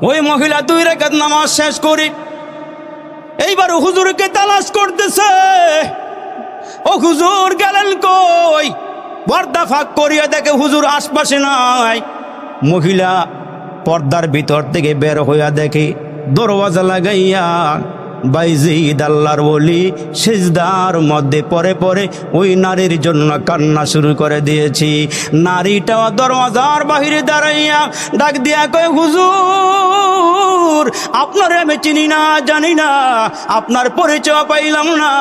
ওই মহিলা 2 রাকাত নামাজ শেষ করে এইবার হুজুরকে তালাশ করতেছে। ও হুজুর গেলেন কই? পর্দা ফাঁক করিয়া দেখে হুজুর আশপাশে নাই। মহিলা পর্দার ভিতর থেকে বের হইয়া দেখে দরওয়াজা লাগাইয়া বাইজিদ আল্লাহর ওলি সিজদার মধ্যে পরে পরে ওই নারীর জন্য কান্না শুরু করে দিয়েছি। নারীটা দরওয়াজার বাহিরে দাঁড়াইয়া ডাক দিয়া কয়, হুজুর আপনারে আমি চিনি না, জানি না, আপনার পরিচয় পাইলাম না।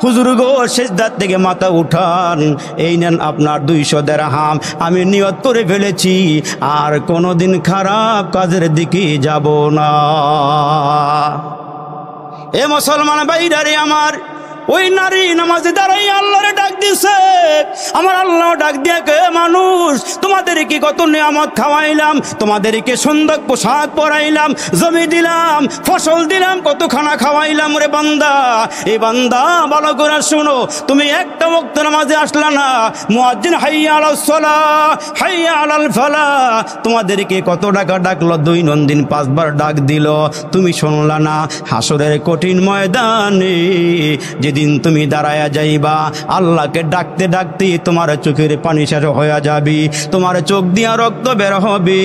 হুজুর গো, সিজদার থেকে মাথা উঠান, এই নেন আপনার 200 দিরহাম। আমি নিয়ত করে ফেলেছি আর কোনোদিন খারাপ কাজের দিকে যাব না। এ মুসলমান ভাইরারে আমার, ওই নারী নামাজে দাঁড়াই আল্লাহরে ডাক দিছে। আমার আল্লাহ ডাক দিয়া কে, মানুষ তোমাদেরকে কত নিয়ামত খাওয়াইলাম, তোমাদেরকে সুন্দর পোশাক পরাইলাম, জমি দিলাম, ফসল দিলাম, কত খানা খাওয়াইলাম রে বান্দা। এই বান্দা ভালো করে শোনো, তুমি একটা ওয়াক্ত নামাজে আসলা না। মুয়াজ্জিন হাইয়া আলাস সালাহ হাইয়া আলাল ফালাহ, তোমাদেরকে কত টাকা ডাকলো, দৈনন্দিন 5 বার ডাক দিল, তুমি শুনলা না। হাসরের কঠিন ময়দানে যেদিন তুমি দাঁড়ায়া যাইবা, আল্লাহকে ডাকতে ডাকতে তোমার চোখের পানি শেষ হয়ে যাবে, তোমার চোখ দিয়া রক্ত বের হবে।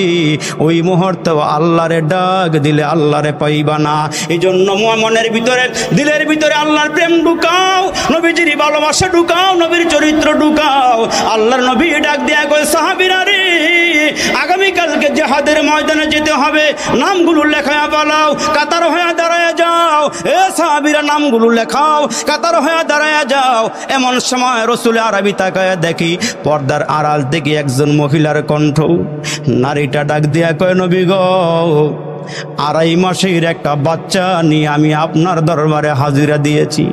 ওই মুহূর্তে আল্লাহরে ডাক দিলে আল্লাহরে পাইবা না। এই জন্য মনের ভিতরে, দিলের ভিতরে আল্লাহর প্রেম ঢুকাও, নবীজির ভালোবাসা ঢুকাও, নবীর চরিত্র ঢুকাও। আল্লাহর নবী ডাক দিয়া কয়, সাহাবীরা রে, আগামীকালকে জিহাদের ময়দানে যেতে হবে, নামগুলো লেখায়া পালাও, কাতার হয়ে দাঁড়ায়া যাও। এ সাহাবীরা নামগুলো লেখাও, কাতার হয়ে দাঁড়ায়া যাও। এমন সময় রাসূল আরবি তাকায়া দেখি পর্দার আড়াল থেকে একজন মহিলার কণ্ঠ। নারীটা ডাক দিয়া কয়, নবী গো, 2.5 মাসের একটা বাচ্চা নিয়ে আমি আপনার দরবারে হাজিরা দিয়েছি।